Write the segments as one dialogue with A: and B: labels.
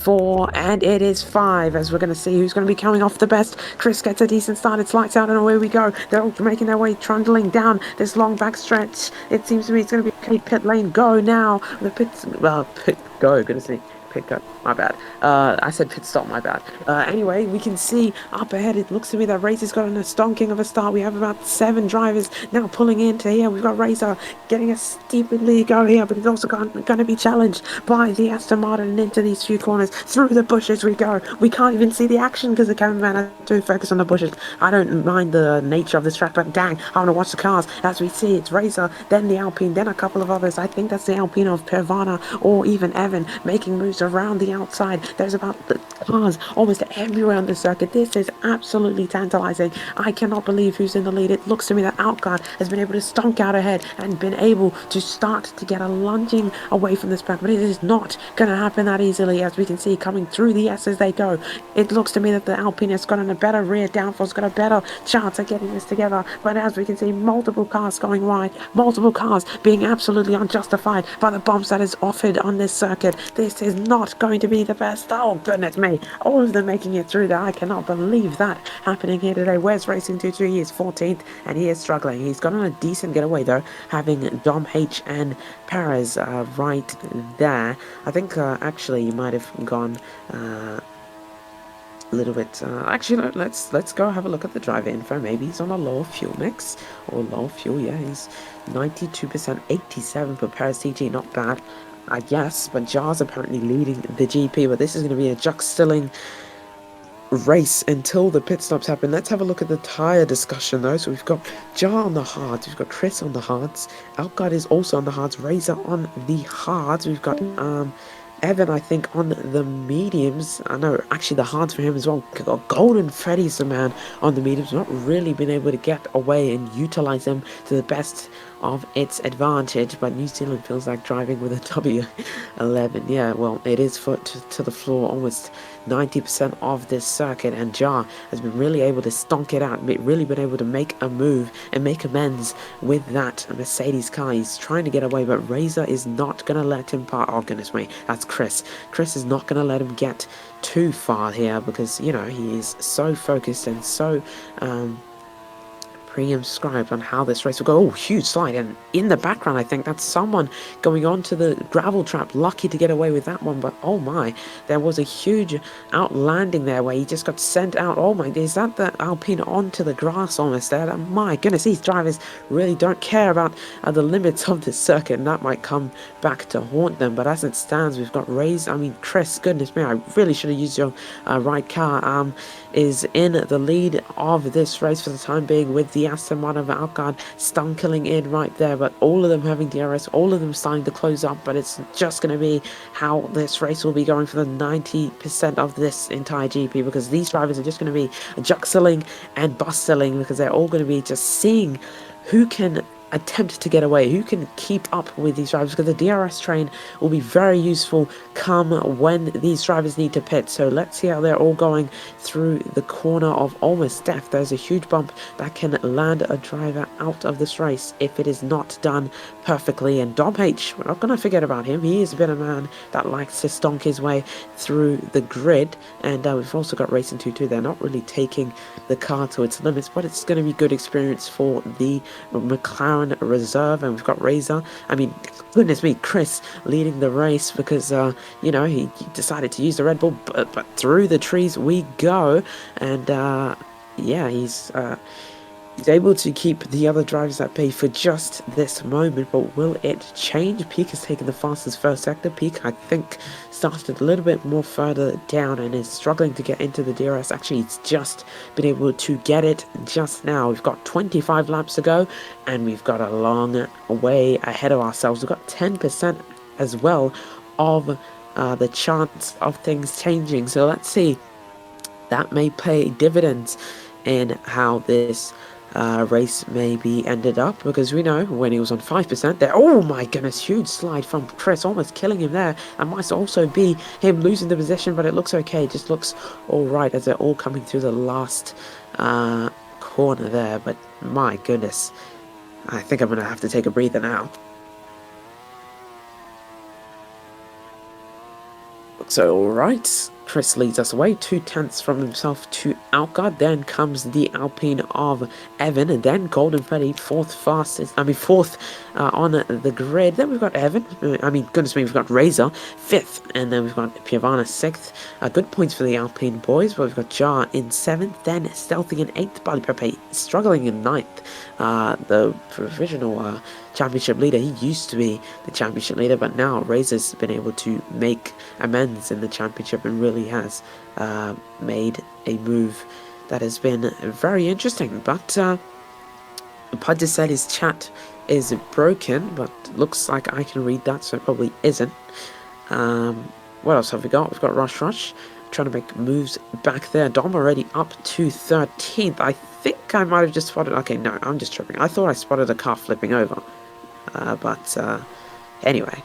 A: 4, and it is 5, as we're going to see who's going to be coming off the best. Chris gets a decent start. It's lights out and away we go. They're all making their way trundling down this long back stretch. It seems to me it's going to be pit lane go now. The pit go, gonna see. Pit go, my bad. I said pit stop, my bad. Anyway, we can see up ahead, it looks to me that race has got a stonking of a start. We have about 7 drivers now pulling into here. We've got Razor getting a stupidly go here, but he's also going to be challenged by the Aston Martin and into these few corners. Through the bushes we go. We can't even see the action because the cameraman has to focus on the bushes. I don't mind the nature of this track, but dang, I want to watch the cars. As we see, it's Razor, then the Alpine, then a couple of others. I think that's the Alpine of Pervana or even Evan making moves around the outside. There's about the cars almost everywhere on the circuit. This is absolutely tantalizing. I cannot believe who's in the lead. It looks to me that Outguard has been able to stonk out ahead and been able to start to get a lunging away from this pack, but it is not going to happen that easily, as we can see coming through the S as they go. It looks to me that the Alpine has got a better rear downforce, got a better chance at getting this together, but as we can see, multiple cars going wide, multiple cars being absolutely unjustified by the bumps that is offered on this circuit. This is not going to be the best. Oh goodness me, all of them making it through there. I cannot believe that happening here today. Where's Racing 22? He is 14th and he is struggling. He's got on a decent getaway though, having Dom H and Perez right there. I think actually he might have gone a little bit. Actually, let's go have a look at the driver info. Maybe he's on a lower fuel mix or low fuel. Yeah, he's 92%, 87 for Perez TG. Not bad, I guess. But Jar's apparently leading the GP. But this is going to be a juxtilling race until the pit stops happen. Let's have a look at the tyre discussion though. So we've got Jar on the hards, we've got Chris on the hards, Outguard is also on the hards, Razor on the hards, we've got Evan, I think, on the mediums. I know, actually, the hards for him as well. Got Golden Freddy's the man on the mediums. Not really been able to get away and utilize them to the best of its advantage, but New Zealand feels like driving with a W11. Yeah, well, it is foot to the floor almost 90% of this circuit, and Jar has been really able to stonk it out, really been able to make a move and make amends with that Mercedes car. He's trying to get away, but Razor is not going to let him part. Oh, goodness me, that's Chris. Chris is not going to let him get too far here because, you know, he is so focused and so pre-inscribed on how this race will go. Oh, huge slide, and in the background I think that's someone going on to the gravel trap. Lucky to get away with that one, but oh my, there was a huge outlanding there where he just got sent out. Oh my, is that the Alpine onto the grass almost there? My goodness, these drivers really don't care about the limits of this circuit, and that might come back to haunt them. But as it stands, we've got Chris, goodness me, I really should have used your right car, is in the lead of this race for the time being, with the Aston Martin of Outguard stunking in right there, but all of them having DRS, all of them starting to close up. But it's just going to be how this race will be going for the 90% of this entire GP, because these drivers are just going to be juxilling and bustling, because they're all going to be just seeing who can attempt to get away, who can keep up with these drivers, because the DRS train will be very useful come when these drivers need to pit. So let's see how they're all going through the corner of almost death. There's a huge bump that can land a driver out of this race if it is not done perfectly, and Dom H, we're not going to forget about him. He has been a man that likes to stonk his way through the grid, and we've also got Racing 22. They're not really taking the car to its limits, but it's going to be good experience for the McLaren reserve. And we've got Razor, I mean, goodness me, Chris leading the race because you know, he decided to use the Red Bull, but through the trees we go. And yeah, he's able to keep the other drivers at bay for just this moment, but will it change? Peak has taken the fastest first sector. Peak, I think, started a little bit more further down and is struggling to get into the DRS. Actually, it's just been able to get it just now. We've got 25 laps to go, and we've got a long way ahead of ourselves. We've got 10% as well of the chance of things changing. So let's see. That may pay dividends in how this race maybe ended up, because we know when he was on 5% there, oh my goodness, huge slide from Chris, almost killing him there. That might also be him losing the position, but it looks okay. It just looks all right as they're all coming through the last corner there. But my goodness, I think I'm gonna have to take a breather now. So, alright, Chris leads us away, 2/10 from himself to Outguard. Then comes the Alpine of Evan, and then Golden Freddy, fourth on the grid. Then we've got Evan, goodness me, we've got Razor, fifth, and then we've got Piavana, sixth. Good points for the Alpine boys, but we've got Jar in seventh, then Stealthy in eighth, Bali Pepe struggling in ninth. The provisional championship leader, he used to be the championship leader, but now Razor's been able to make amends in the championship and really has made a move that has been very interesting. But Pudge said his chat is broken, but looks like I can read that, so it probably isn't. What else have we got? We've got Rush trying to make moves back there. Dom already up to 13th. I think I might have just spotted... Okay, no, I'm just tripping. I thought I spotted a car flipping over. But anyway,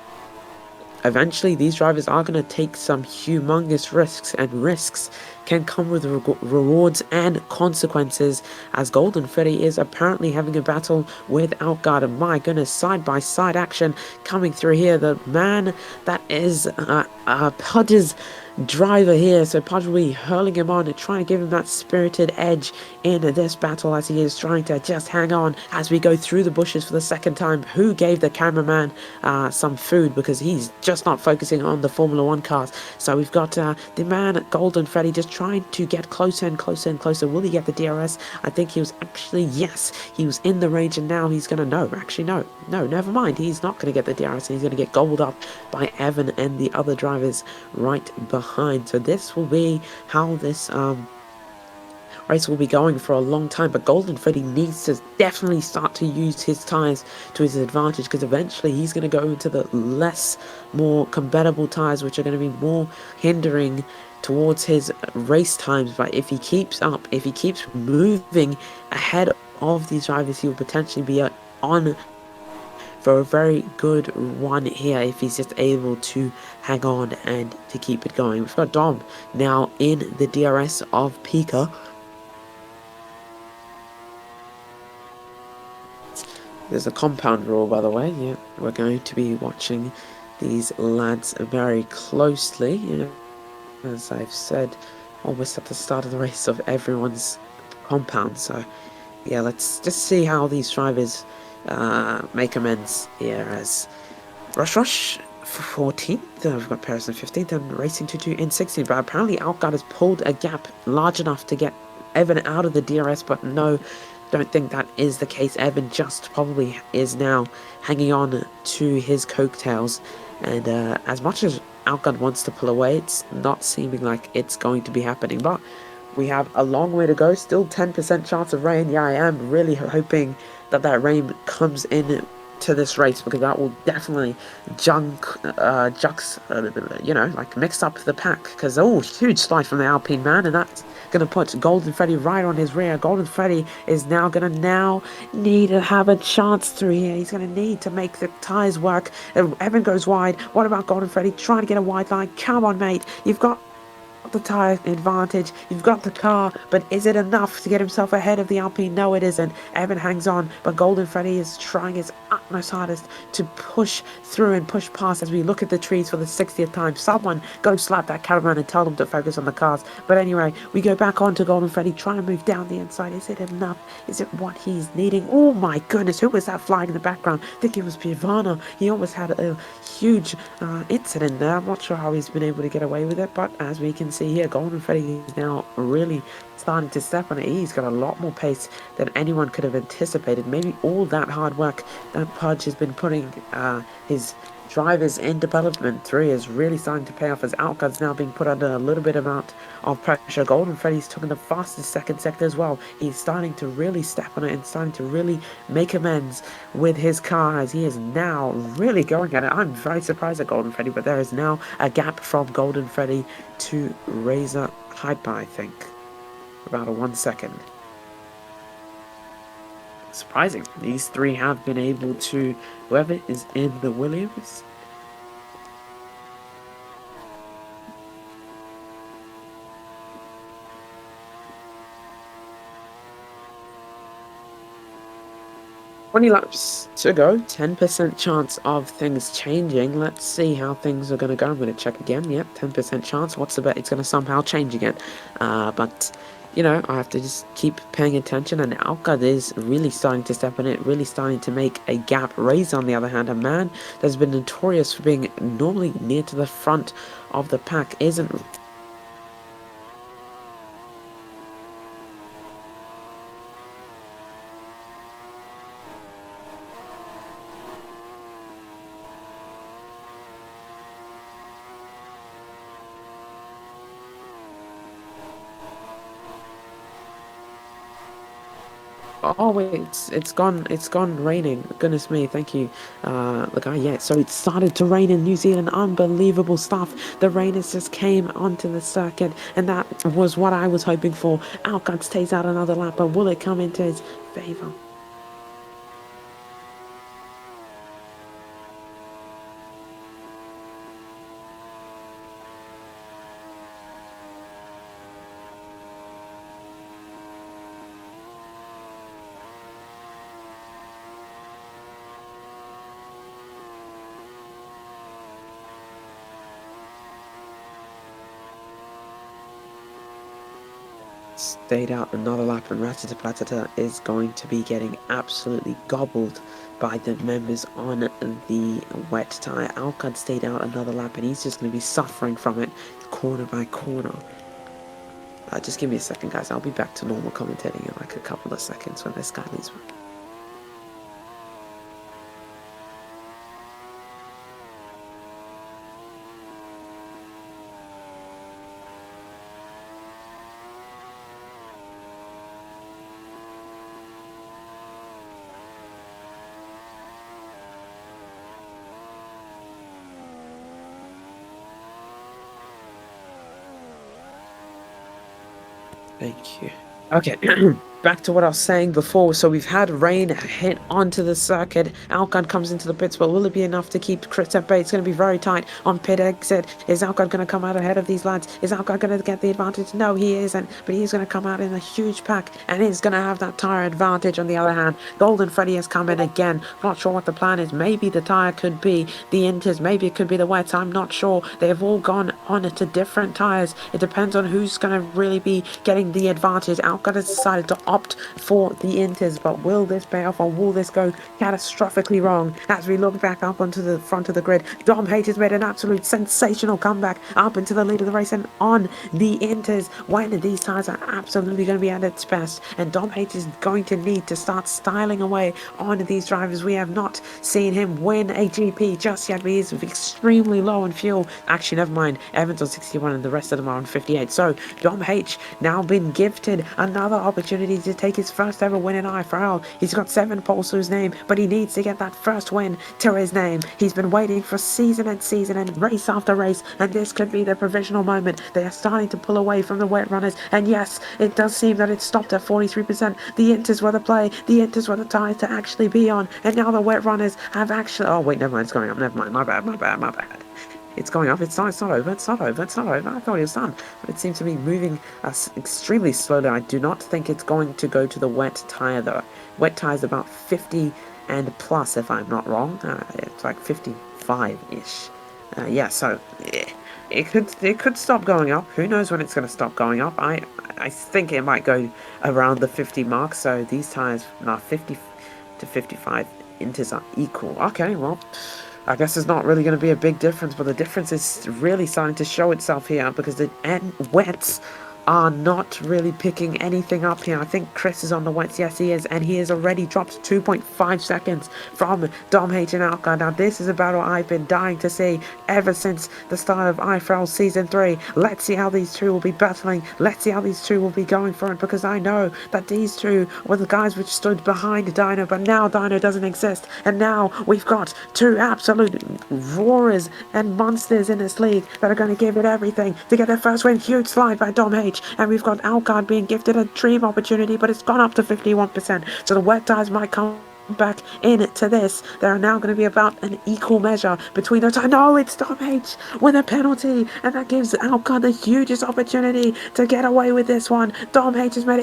A: eventually these drivers are going to take some humongous risks, and risks can come with rewards and consequences, as Golden Freddy is apparently having a battle with Outguard. And my goodness, side-by-side action coming through here. The man that is Pudge's driver here, so Pudge will be hurling him on and trying to give him that spirited edge in this battle, as he is trying to just hang on as we go through the bushes for the second time. Who gave the cameraman some food, because he's just not focusing on the Formula 1 cars. So we've got the man Golden Freddy just trying to get closer and closer and closer. Will he get the DRS? I think he was actually, yes, he was in the range, and now he's gonna no, never mind, he's not gonna get the DRS, and he's gonna get gobbled up by Evan and the other drivers right behind. So this will be how this race will be going for a long time, but Golden Freddy needs to definitely start to use his tyres to his advantage, because eventually he's going to go into the more compatible tyres, which are going to be more hindering towards his race times. But if he keeps up, if he keeps moving ahead of these drivers, he will potentially be on for a very good run here if he's just able to hang on and to keep it going. We've got Dom now in the DRS of Pika. There's a compound rule, by the way. Yeah, we're going to be watching these lads very closely. You know, as I've said, almost at the start of the race, of everyone's compound. So, yeah, let's just see how these drivers make amends here. As Rush 14th, we've got Paris in 15th, and Racing 22 in 16th. But apparently, Outguard has pulled a gap large enough to get Evan out of the DRS, but no. Don't think that is the case. Evan just probably is now hanging on to his coattails, and as much as Outguard wants to pull away, it's not seeming like it's going to be happening. But we have a long way to go, still 10% chance of rain. Yeah, I am really hoping that that rain comes in to this race, because that will definitely mix up the pack. Because huge slide from the Alpine man, and that's gonna put Golden Freddy right on his rear. Golden Freddy is now gonna need to have a chance through here. He's gonna need to make the tires work. Evan goes wide. What about Golden Freddy trying to get a wide line? Come on, mate, you've got the tyre advantage, you've got the car, but is it enough to get himself ahead of the Alpine? No, it isn't. Evan hangs on, but Golden Freddy is trying his utmost hardest to push through and push past. As we look at the trees for the 60th time, someone go slap that cameraman and tell them to focus on the cars. But anyway, we go back on to Golden Freddy, trying to move down the inside. Is it enough? Is it what he's needing? Oh my goodness, who was that flying in the background? I think it was Piavana. He almost had a huge incident there. I'm not sure how he's been able to get away with it, but as we can see here, Golden Freddy is now really starting to step on it. He's got a lot more pace than anyone could have anticipated. Maybe all that hard work that Pudge has been putting his drivers in development through is really starting to pay off, as Outguard's now being put under a little bit amount of pressure. Golden Freddy's taking the fastest second sector as well. He's starting to really step on it and starting to really make amends with his car, as he is now really going at it. I'm very surprised at Golden Freddy, but there is now a gap from Golden Freddy to Razor Hyper, I think. About a 1 second. Surprising. These three have been able to, whoever is in the Williams, 20 laps to go, 10% chance of things changing. Let's see how things are going to go. I'm going to check again. Yep, 10% chance. What's the bet? It's going to somehow change again. But, I have to just keep paying attention. And Alcad is really starting to step in it, really starting to make a gap. Raise, on the other hand, a man that's been notorious for being normally near to the front of the pack, isn't Oh wait, it's gone raining. Goodness me, thank you, the guy. Yeah, so it started to rain in New Zealand. Unbelievable stuff. The rainers just came onto the circuit, and that was what I was hoping for. Alcott stays out another lap, but will it come into his favor? Stayed out another lap, and Rattata is going to be getting absolutely gobbled by the members on the wet tyre. Alcott stayed out another lap, and he's just going to be suffering from it corner by corner. Just give me a second, guys. I'll be back to normal commentating in like a couple of seconds when this guy leaves. Thank you. Okay, back to what I was saying before. So we've had rain hit onto the circuit. Alcon comes into the pits, but will it be enough to keep Chris at bay? It's going to be very tight on pit exit. Is Alcon going to come out ahead of these lads? Is Alcon going to get the advantage? No, he isn't. But he's going to come out in a huge pack, and he's going to have that tyre advantage. On the other hand, Golden Freddy has come in again. Not sure what the plan is. Maybe the tyre could be the Inters. Maybe it could be the wets. I'm not sure. They have all gone on to different tyres. It depends on who's going to really be getting the advantage. Alcon has decided to opt for the Inters, but will this pay off, or will this go catastrophically wrong? As we look back up onto the front of the grid, Dom H has made an absolute sensational comeback up into the lead of the race and on the Inters when these tyres are absolutely going to be at its best, and Dom H is going to need to start styling away on these drivers. We have not seen him win a GP just yet, but he is extremely low on fuel. Actually, never mind, Evans on 61 and the rest of them are on 58. So Dom H now been gifted another opportunity to take his first ever win in IFRL. He's got 7 poles to his name, but he needs to get that first win to his name. He's been waiting for season and race after race, and this could be the provisional moment. They are starting to pull away from the wet runners, and yes, it does seem that it stopped at 43%. The Inters were the play, the Inters were the tyres to actually be on, and now the wet runners have actually... Oh wait, never mind, it's going up, never mind, my bad. It's going up. It's not over. I thought it was done. But it seems to be moving extremely slowly. I do not think it's going to go to the wet tyre, though. Wet tyre is about 50 and plus, if I'm not wrong. It's like 55-ish. Yeah, so it could stop going up. Who knows when it's going to stop going up? I think it might go around the 50 mark. So these tyres, 50 to 55 Inters are equal. Okay, well... I guess there's not really going to be a big difference, but the difference is really starting to show itself here because the wets are not really picking anything up here. I think Chris is on the wets. Yes, he is. And he has already dropped 2.5 seconds from Dom H and Alcon. Now, this is a battle I've been dying to see ever since the start of IFRL Season 3. Let's see how these two will be battling. Let's see how these two will be going for it, because I know that these two were the guys which stood behind Dino, but now Dino doesn't exist. And now we've got two absolute roarers and monsters in this league that are going to give it everything to get their first win. Huge slide by Dom H. And we've got Alcard being gifted a dream opportunity, but it's gone up to 51%. So the wet tyres might come back into this. There are now going to be about an equal measure between the two. No, it's Dom H with a penalty, and that gives Alcon the hugest opportunity to get away with this one. Dom H has made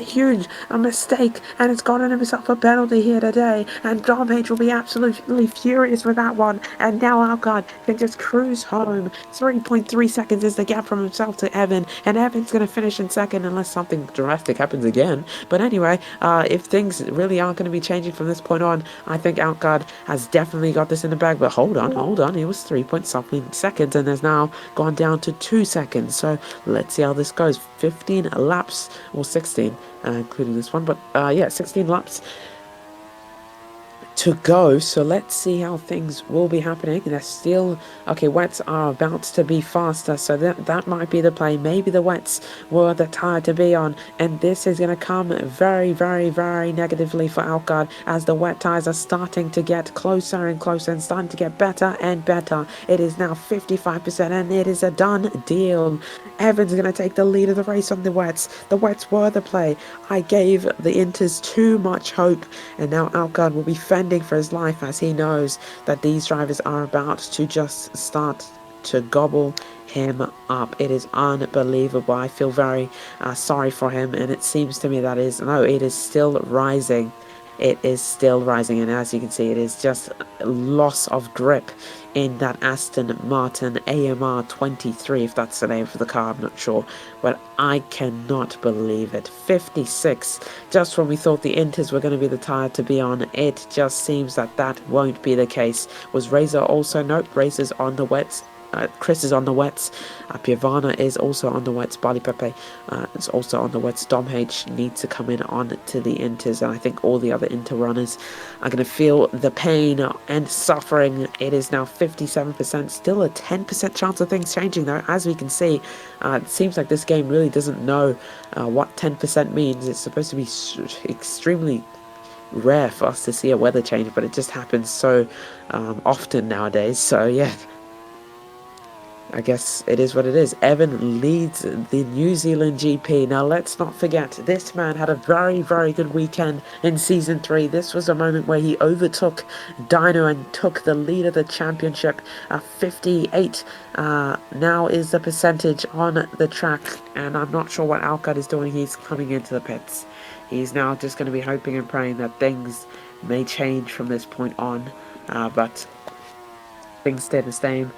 A: a mistake, and it's gotten himself a penalty here today, and Dom H will be absolutely furious with that one, and now Alcon can just cruise home. 3.3 seconds is the gap from himself to Evan, and Evan's going to finish in second unless something drastic happens again. But anyway, if things really aren't going to be changing from this point on, I think Outguard has definitely got this in the bag. But hold on, it was 3 point something seconds, and there's now gone down to 2 seconds. So let's see how this goes. 15 laps, or 16, including this one, but yeah, 16 laps to go. So let's see how things will be happening. They're still okay. Wets are about to be faster, so that might be the play. Maybe the wets were the tire to be on, and this is going to come very, very, very negatively for Outguard as the wet tires are starting to get closer and closer and starting to get better and better. It is now 55%, and it is a done deal. Evan's going to take the lead of the race on the wets. The wets were the play. I gave the Inters too much hope, and now Outguard will be fending for his life as he knows that these drivers are about to just start to gobble him up. It is unbelievable. I feel very sorry for him, and it seems to me that it is still rising. It is still rising, and as you can see, it is just loss of grip in that Aston Martin AMR 23, if that's the name for the car, I'm not sure, but I cannot believe it. 56, just when we thought the Inters were going to be the tire to be on, it just seems that won't be the case. Was Razor also? Nope, Razor's on the wets. Chris is on the wets. Piavana is also on the wets. Bali Pepe is also on the wets. Dom H needs to come in on to the Inters, and I think all the other Inter runners are going to feel the pain and suffering. It is now 57%, still a 10% chance of things changing though. As we can see, it seems like this game really doesn't know what 10% means. It's supposed to be extremely rare for us to see a weather change, but it just happens so often nowadays. So yeah, I guess it is what it is. Evan leads the New Zealand GP. Now, let's not forget, this man had a very, very good weekend in Season 3. This was a moment where he overtook Dino and took the lead of the championship. 58 now is the percentage on the track, and I'm not sure what Alcott is doing. He's coming into the pits. He's now just going to be hoping and praying that things may change from this point on, but things stay the same.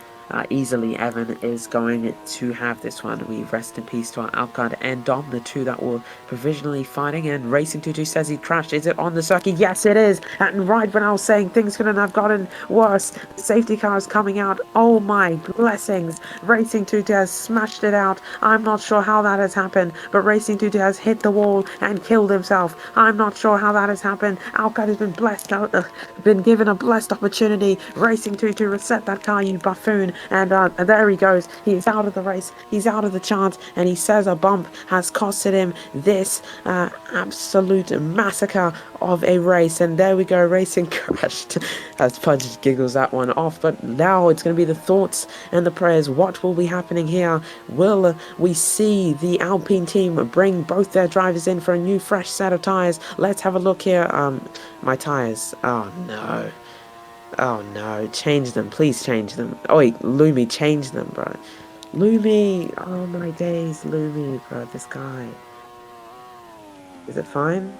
A: Easily Evan is going to have this one. We rest in peace to our Alcard and Dom, the two that were provisionally fighting, and Racing Tutu says he crashed. Is it on the circuit? Yes, it is. And right when I was saying things couldn't have gotten worse, the safety car is coming out. Oh my blessings. Racing Tutu has smashed it out. I'm not sure how that has happened, but Racing Tutu has hit the wall and killed himself. I'm not sure how that has happened. Alcard has been been given a blessed opportunity. Racing Tutu reset that car, you buffoon. And there he goes. He's out of the race. He's out of the chance. And he says a bump has costed him this absolute massacre of a race. And there we go. Racing crashed. As Pudge giggles that one off. But now it's going to be the thoughts and the prayers. What will be happening here? Will we see the Alpine team bring both their drivers in for a new fresh set of tyres? Let's have a look here. My tyres. Oh no. Oh no, change them, please change them. Oh wait, Lumi, change them, bro. Lumi, oh my days, Lumi, bro, this guy. Is it fine?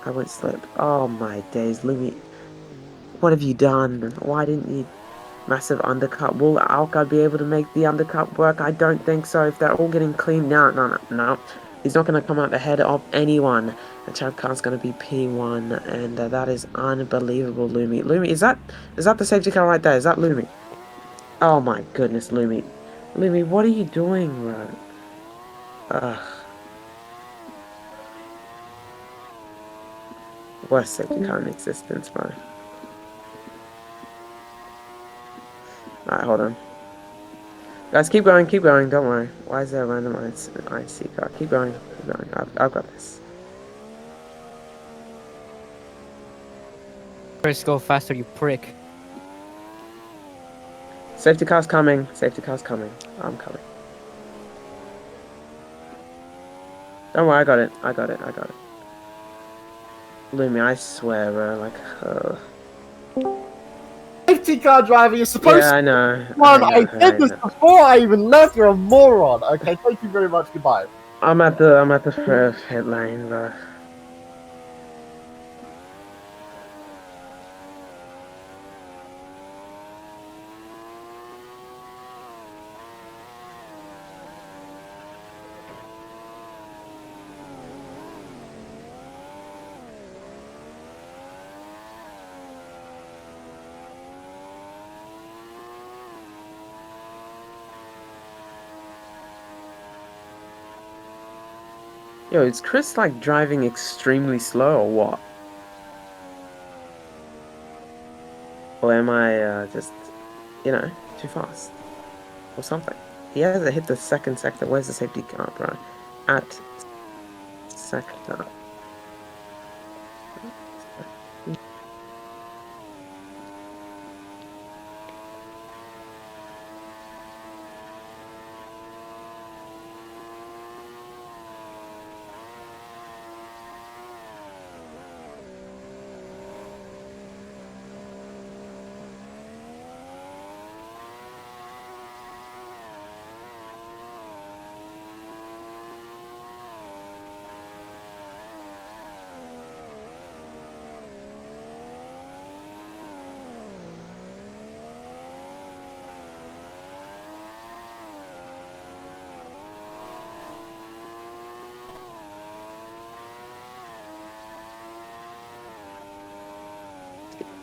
A: I won't slip. Oh my days, Lumi. What have you done? Why didn't you... Massive undercut. Will Alka be able to make the undercut work? I don't think so. If they're all getting clean now, no. He's not going to come out ahead of anyone. The Chad car's going to be P1, and that is unbelievable, Lumi. Lumi, is that the safety car right there? Is that Lumi? Oh my goodness, Lumi. Lumi, what are you doing, bro? Ugh. Worst safety car in existence, bro. Alright, hold on. Guys, keep going, don't worry. Why is there a randomized IC car? Keep going. I've got this.
B: First, go faster, you prick.
A: Safety car's coming. I'm coming. Don't worry, I got it. Lumi, I swear, bro. Like,
C: Safety car driver, you're supposed
A: yeah,
C: to
A: I know,
C: one. I
A: I
C: said this
A: know.
C: before I even left. You're a moron. Okay, thank you very much. Goodbye.
A: I'm at the first pit lane, bro. Yo, is Chris like driving extremely slow or what? Or am I just, too fast or something? He hasn't hit the second sector. Where's the safety car, bro? At sector.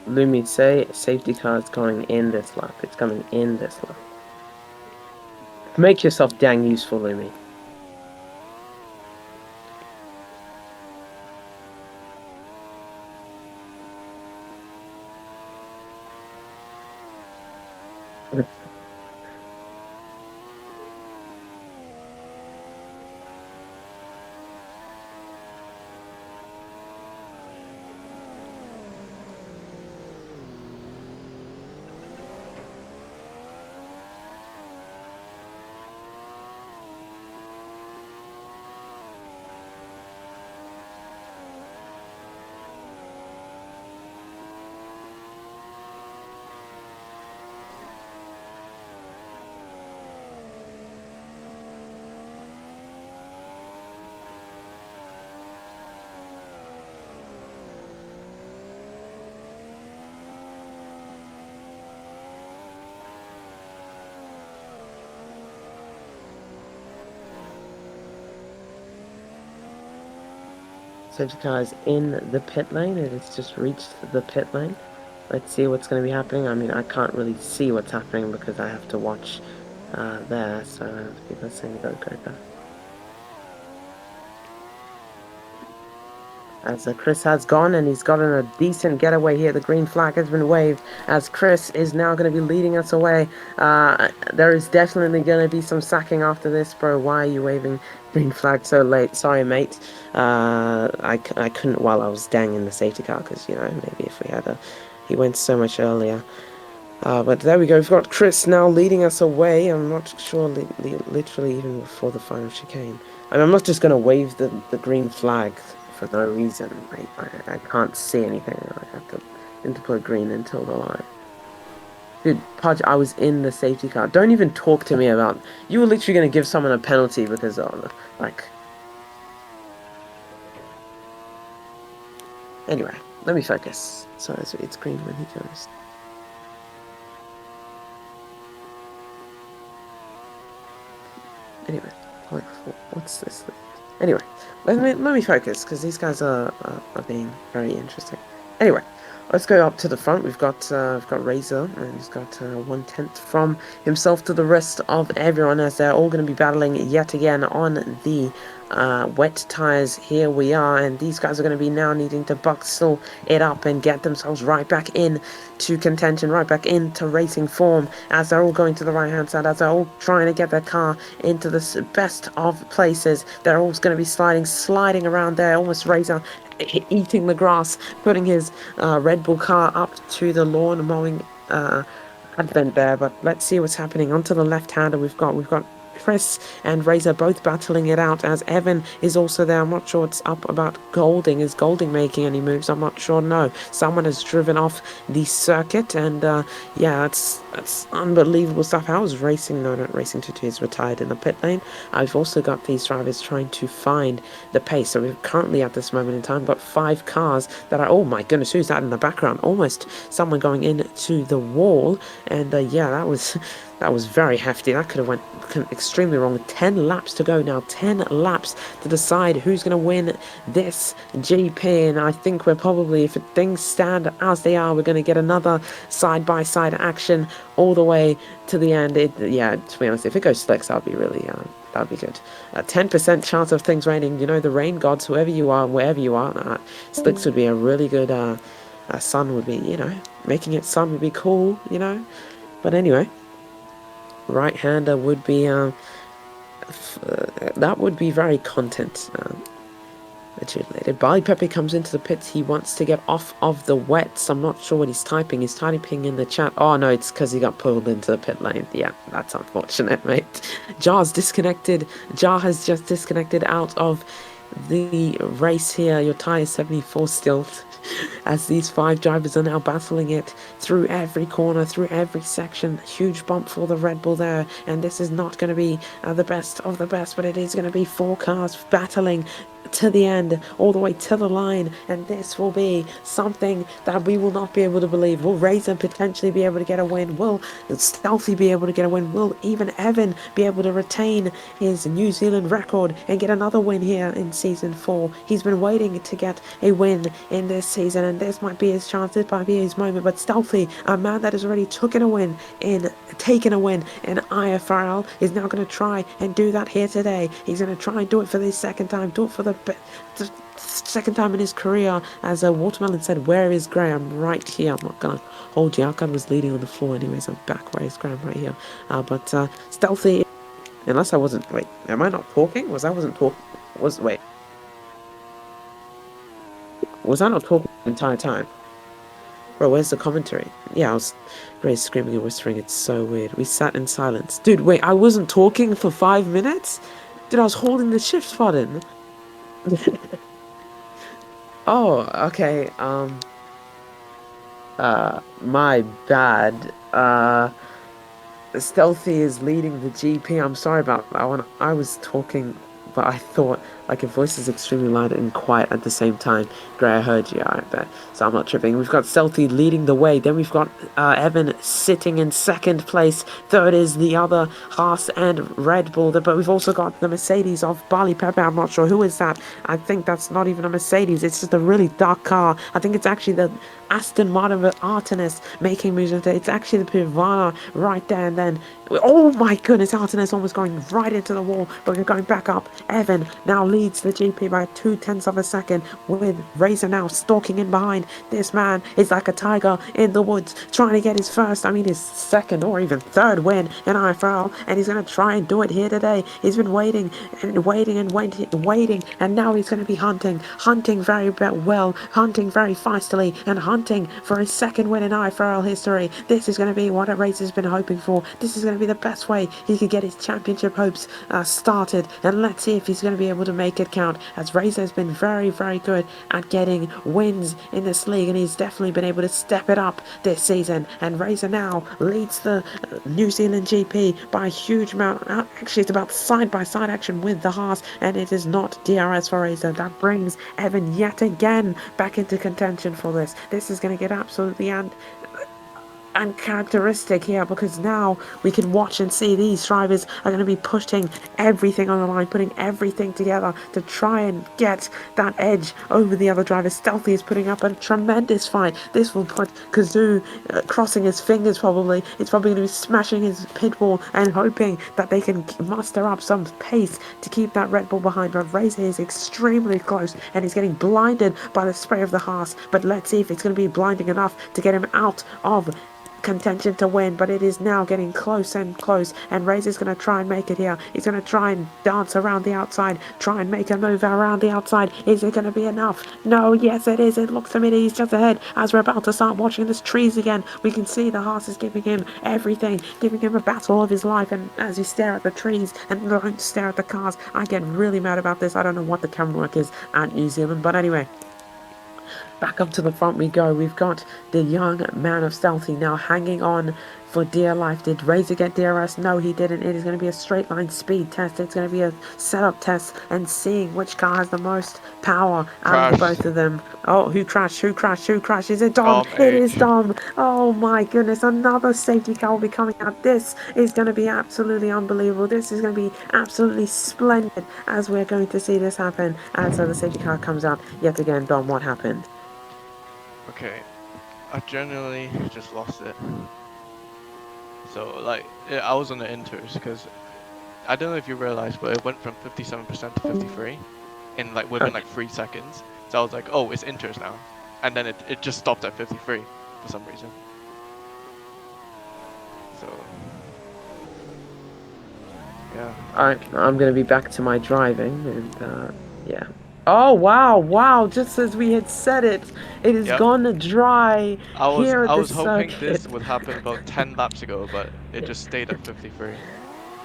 A: Lumi, say safety car is going in this lap. It's coming in this lap. Make yourself dang useful, Lumi. Safety car is in the pit lane. It has just reached the pit lane. Let's see what's going to be happening. I mean, I can't really see what's happening because I have to watch there, so I have to keep listening. Go, go, go. As Chris has gone and he's gotten a decent getaway here. The green flag has been waved as Chris is now going to be leading us away. There is definitely going to be some sacking after this, bro. Why are you waving green flag so late? Sorry, mate. I couldn't while I was danging the safety car because, maybe if we had a... He went so much earlier. But there we go. We've got Chris now leading us away. I'm not sure, literally even before the final chicane. I mean, I'm not just going to wave the green flag for no reason. I can't see anything. I have to put green until the line. Dude, Pudge, I was in the safety car. Don't even talk to me about... You were literally going to give someone a penalty because, like... Anyway, let me focus. So it's green when he goes. Anyway, like, what's this thing? Anyway, let me focus, because these guys are being very interesting. Anyway, let's go up to the front. We've got Razor, and he's got 1/10 from himself to the rest of everyone, as they're all going to be battling yet again on the wet tires. Here we are, and these guys are going to be now needing to bustle it up and get themselves right back in to contention, right back into racing form, as they're all going to the right hand side, as they're all trying to get their car into the best of places. They're all going to be sliding around there, almost Razor eating the grass, putting his Red Bull car up to the lawn mowing advent there. But let's see what's happening. Onto the left hander, we've got Chris and Razor both battling it out as Evan is also there. I'm not sure what's up about Golding. Is Golding making any moves? I'm not sure. No, someone has driven off the circuit, and yeah, that's unbelievable stuff. How is Racing? No, not Racing 22 is retired in the pit lane. I've also got these drivers trying to find the pace. So we've currently at this moment in time got 5 cars that are, oh my goodness, who's that in the background? Almost someone going into the wall, and yeah, that was very hefty. That could have went extremely wrong. 10 laps to go now. 10 laps to decide who's going to win this GP. And I think we're probably, if things stand as they are, we're going to get another side-by-side action all the way to the end. Yeah, to be honest, if it goes slicks, that'll be really, that'd be good. 10% chance of things raining. You know, the rain gods, whoever you are, wherever you are, slicks would be a really good, sun would be, you know, making it sun would be cool, you know. But anyway, right-hander would be that would be very content related. Barley Pepe comes into the pits. He wants to get off of the wets. I'm not sure what he's typing. He's typing in the chat. Oh no, it's because he got pulled into the pit lane. Yeah, that's unfortunate, mate. Jar's disconnected. Jar has just disconnected out of the race here. Your tire is 74 still. As these 5 drivers are now battling it through every corner, through every section. Huge bump for the Red Bull there, and this is not going to be the best of the best, but it is going to be 4 cars battling to the end, all the way to the line, and this will be something that we will not be able to believe. Will Razor potentially be able to get a win? Will Stealthy be able to get a win? Will even Evan be able to retain his New Zealand record and get another win here in Season 4? He's been waiting to get a win in this season, and this might be his chance, this might be his moment, but Stealthy, a man that has already taken a win in IFRL, is now going to try and do that here today. He's going to try and do it for the second time, do it for the second time in his career. As a Watermelon said, where is Graham? Right here. I'm not gonna hold you. Alcon was leading on the floor anyways. I'm back. Where is Graham? Right here. But Stealthy, unless I wasn't, wait, am I not talking? Was I not talking the entire time? Bro, where's the commentary? Yeah, I was Gray's screaming and whispering. It's so weird. We sat in silence. Dude, wait, I wasn't talking for 5 minutes? Dude, I was holding the shift button. Oh, okay, my bad. Stealthy is leading the GP. I'm sorry about that one. I was talking, but I thought, like, your voice is extremely loud and quiet at the same time. Gray, I heard you, I bet. So I'm not tripping. We've got Stealthy leading the way. Then we've got Evan sitting in 2nd place. 3rd is the other Haas and Red Bull. But we've also got the Mercedes of Barley Pepper. I'm not sure who is that. I think that's not even a Mercedes. It's just a really dark car. I think it's actually the Aston Martin Artemis making moves into it. It's actually the Pivana right there, and then, oh my goodness, Artemis almost going right into the wall, but we're going back up. Evan now leads the GP by 0.2 of a second, with Razor now stalking in behind. This man is like a tiger in the woods, trying to get his first, I mean his 2nd or even 3rd win in IFRL, and he's going to try and do it here today. He's been waiting and waiting and waiting, and now he's going to be hunting very well, hunting very feistily, and hunting for his 2nd win in IFRL history. This is going to be what a race has been hoping for. This is going to be the best way he could get his championship hopes started, and let's see if he's going to be able to make it count, as Razor has been very, very good at getting wins in this league, and he's definitely been able to step it up this season. And Razor now leads the New Zealand GP by a huge amount. Actually, it's about side-by-side action with the Haas, and it is not DRS for Razor. That brings Evan yet again back into contention for this. This is going to get absolutely uncharacteristic here, because now we can watch and see these drivers are going to be pushing everything on the line, putting everything together to try and get that edge over the other drivers. Stealthy is putting up a tremendous fight. This will put Kazoo crossing his fingers probably. It's probably going to be smashing his pit wall and hoping that they can muster up some pace to keep that Red Bull behind. But Razor is extremely close, and he's getting blinded by the spray of the Haas. But let's see if it's going to be blinding enough to get him out of contention to win, but it is now getting close and close. And Razor's going to try and make it here. He's going to try and dance around the outside, try and make a move around the outside. Is it going to be enough? No, yes, it is. It looks to me that he's just ahead. As we're about to start watching this trees again, we can see the horse is giving him everything, giving him a battle of his life. And as you stare at the trees and don't stare at the cars, I get really mad about this. I don't know what the camera work is at New Zealand, but anyway. Back up to the front we go. We've got the young man of Stealthy now hanging on for dear life. Did Razor get DRS? No, he didn't. It is going to be a straight line speed test. It's going to be a setup test and seeing which car has the most power out of the both of them. Oh, who crashed? Who crashed? Who crashed? Is it Dom? It is Dom. Oh my goodness. Another safety car will be coming out. This is going to be absolutely unbelievable. This is going to be absolutely splendid as we're going to see this happen. And so the safety car comes out yet again. Dom, what happened?
D: Okay, I genuinely just lost it. So like, I was on the inters because I don't know if you realized, but it went from 57% to 53 in like within like 3 seconds. So I was like, oh, it's inters now, and then it just stopped at 53 for some reason. So yeah.
A: Alright, I'm gonna be back to my driving and yeah. Oh wow, just as we had said it, it is gone dry here at
D: I
A: the
D: was hoping
A: circuit.
D: this would happen about 10 laps ago, but it just stayed at 53.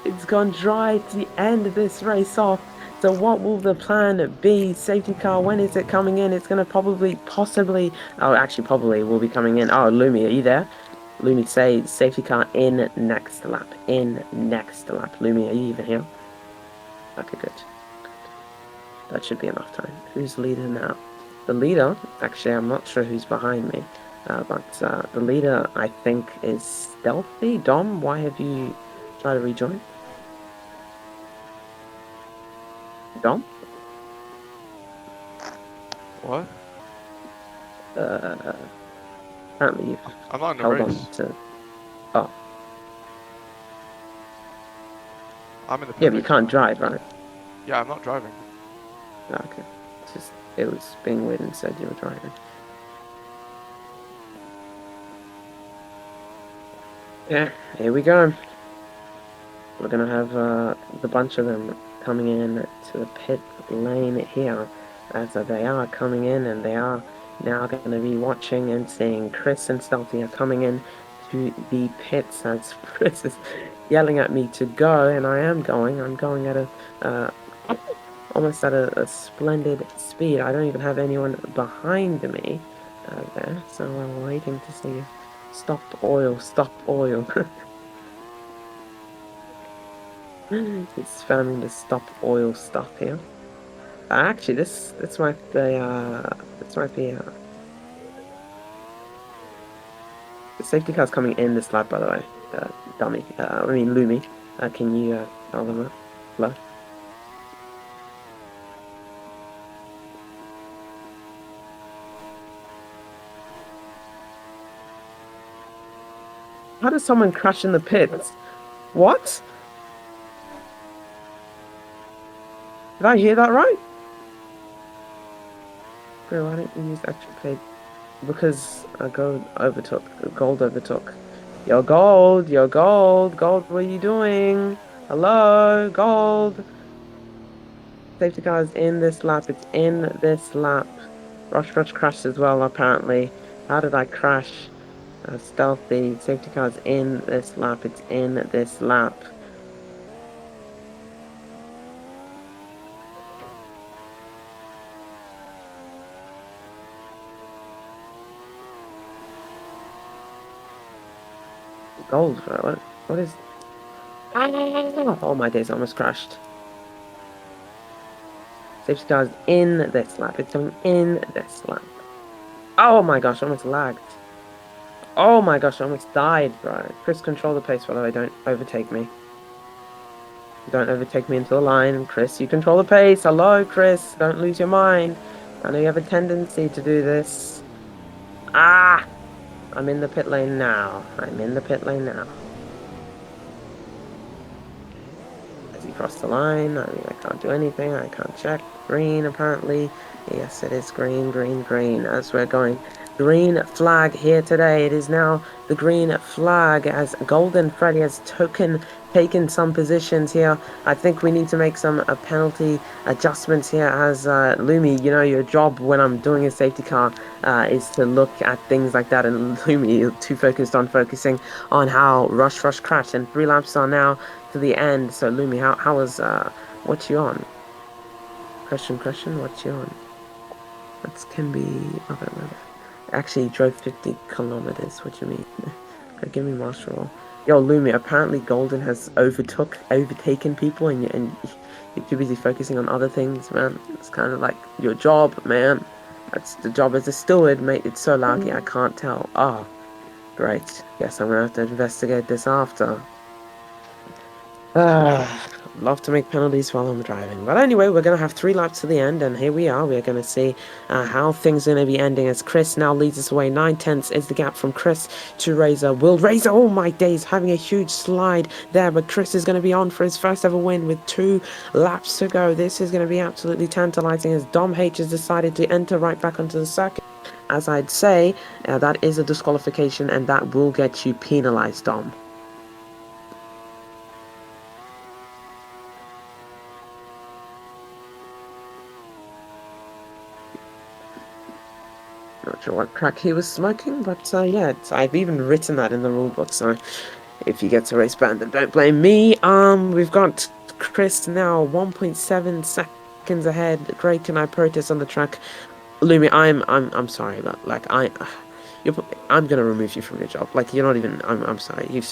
A: It's gone dry to end this race off. So what will the plan be? Safety car, when is it coming in? It's gonna possibly, oh actually probably will be coming in. Oh, Lumi, are you there? Lumi, say safety car in next lap. In next lap. Lumi, are you even here? Okay, good. That should be enough time. Who's leader now? The leader, actually, I'm not sure who's behind me, but the leader, I think, is Stealthy. Dom, why have you tried to rejoin? Dom?
D: What?
A: Apparently you've
D: I'm not in the
A: held
D: race.
A: on to... Oh.
D: I'm in the
A: Yeah, but you can't drive, right?
D: Yeah, I'm not driving.
A: Okay. It was being weird and said you were driving. Yeah, here we go. We're gonna have the bunch of them coming in to the pit lane here, as they are coming in, and they are now going to be watching and seeing Chris and Stealthy are coming in to the pits as Chris is yelling at me to go, and I am going. I'm going at a almost at a splendid speed. I don't even have anyone behind me there, so I'm waiting to see. Stop oil. He's spamming the stop oil stuff here. Actually, this might be the safety car's coming in this lap, by the way. Dummy. I mean Lumi. Can you tell them that? Hello? How does someone crash in the pits? What? Did I hear that right? Bro, why don't you use extra plate? Because gold overtook. Yo, gold, what are you doing? Hello, gold. Safety car is in this lap. It's in this lap. Rush crashed as well, apparently. How did I crash? Stealthy. Safety car is in this lap. It's in this lap. Gold, bro. What is... Oh my days, I almost crashed. Safety car is in this lap. It's coming in this lap. Oh my gosh, I almost lagged. Oh my gosh, I almost died, bro. Chris, control the pace, by the way. Don't overtake me. Don't overtake me into the line. Chris, you control the pace. Hello, Chris. Don't lose your mind. I know you have a tendency to do this. Ah! I'm in the pit lane now. As he crossed the line, I mean, I can't do anything. I can't check. Green, apparently. Yes, it is green. As we're going green flag here today. It is now the green flag as Golden Freddy has taken some positions here. I think we need to make some penalty adjustments here as Lumi, you know, your job when I'm doing a safety car is to look at things like that, and Lumi, you're too focused on focusing on how Rush crashed, and 3 laps are now to the end. So Lumi, how was what you on? Question, what you on? That can be okay, actually drove 50 kilometers. What do you mean? Give me master roll. Yo, Lumi, apparently Golden has overtaken people, and you're too busy focusing on other things, man. It's kind of like your job, man. That's the job as a steward, mate. It's so laggy, I can't tell. Oh, great. Guess I'm gonna have to investigate this after. Love to make penalties while I'm driving. But anyway, we're going to have 3 laps to the end, and here we are. We're going to see how things are going to be ending as Chris now leads us away. 9/10 is the gap from Chris to Razor. Will Razor, oh my days, having a huge slide there, but Chris is going to be on for his first ever win with 2 laps to go. This is going to be absolutely tantalizing as Dom H has decided to enter right back onto the circuit. As I'd say, that is a disqualification, and that will get you penalized, Dom. Not sure what crack he was smoking, but yeah, I've even written that in the rulebook, so if he gets a race ban, then don't blame me. We've got Chris now 1.7 seconds ahead. Great, can I protest on the track? Lumi, I'm sorry, but like I'm gonna remove you from your job. Like you're not even. I'm sorry. You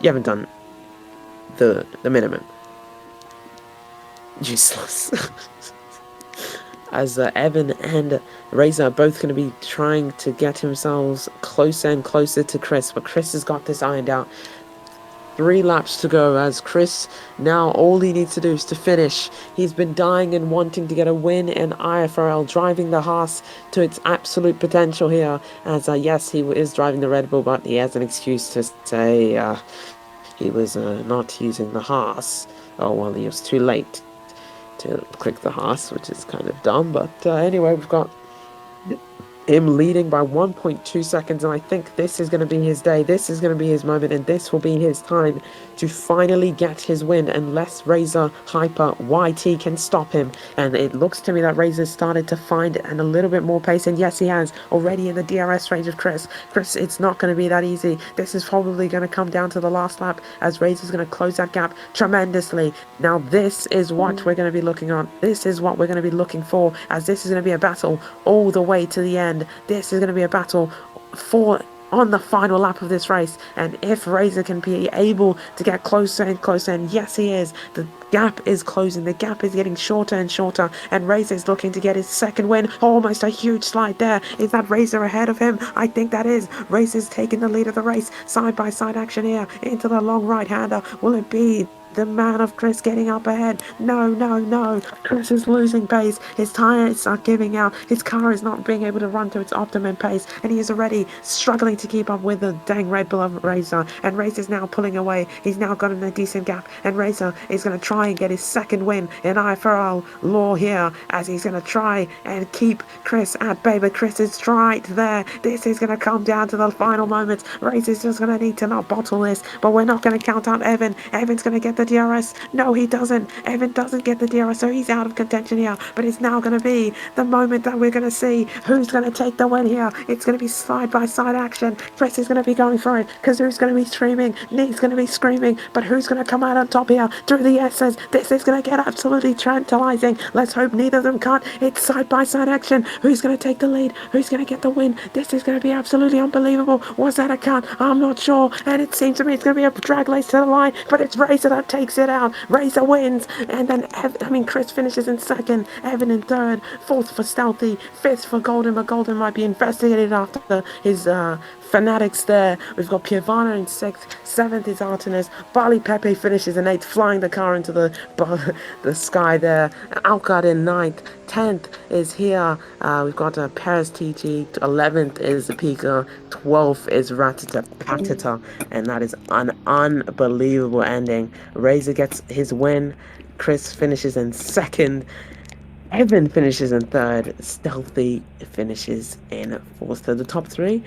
A: haven't done the minimum. Useless. As Evan and Razor are both going to be trying to get themselves closer and closer to Chris, but Chris has got this ironed out. 3 laps to go as Chris now all he needs to do is to finish. He's been dying and wanting to get a win in IFRL, driving the Haas to its absolute potential here as yes, he is driving the Red Bull, but he has an excuse to say he was not using the Haas. Oh well, he was too late to click the Haas, which is kind of dumb, but anyway, we've got him leading by 1.2 seconds, and I think this is going to be his day. This is going to be his moment, and this will be his time to finally get his win, unless Razor Hyper YT can stop him. And it looks to me that Razor's started to find it and a little bit more pace, and yes, he has, already in the DRS range of Chris. Chris, it's not going to be that easy. This is probably going to come down to the last lap, as Razor's going to close that gap tremendously. Now, this is what we're going to be looking on. This is what we're going to be looking for, as this is going to be a battle all the way to the end. This is going to be a battle on the final lap of this race, and if Razor can be able to get closer and closer, and yes he is, the gap is closing, the gap is getting shorter and shorter, and Razor is looking to get his second win. Almost a huge slide there. Is that Razor ahead of him? I think that is. Razor's taking the lead of the race. Side by side action here into the long right hander. Will it be the man of Chris getting up ahead? No. Chris is losing pace. His tires are giving out. His car is not being able to run to its optimum pace, and he is already struggling to keep up with the dang Red Bull of Razor. And Razor's now pulling away. He's now got in a decent gap, and Razor is going to try and get his second win in IFRL law here, as he's going to try and keep Chris at bay. But Chris is right there. This is going to come down to the final moments. Razor's just going to need to not bottle this, but we're not going to count out Evan. Evan's going to get the DRS. No, he doesn't. Evan doesn't get the DRS, so he's out of contention here. But it's now going to be the moment that we're going to see who's going to take the win here. It's going to be side-by-side action. Chris is going to be going for it, because who's going to be screaming? Nee's going to be screaming, but who's going to come out on top here through the S's? This is going to get absolutely tantalizing. Let's hope neither of them can't. It's side-by-side action. Who's going to take the lead? Who's going to get the win? This is going to be absolutely unbelievable. Was that a cut? I'm not sure, and it seems to me it's going to be a drag race to the line, but it's Razor that takes it out. Razor wins, and then Chris finishes in second, Evan in third, fourth for Stealthy, fifth for Golden, but Golden might be investigated after his fanatics there. We've got Piovana in sixth, seventh is Artemis, Bali Pepe finishes in eighth, flying the car into the sky there. Alcard in ninth, 10th is here. We've got Paris TG, 11th is Pika, 12th is Ratata, and that is an unbelievable ending. Razor gets his win. Chris finishes in second. Evan finishes in third. Stealthy finishes in fourth. So the top three,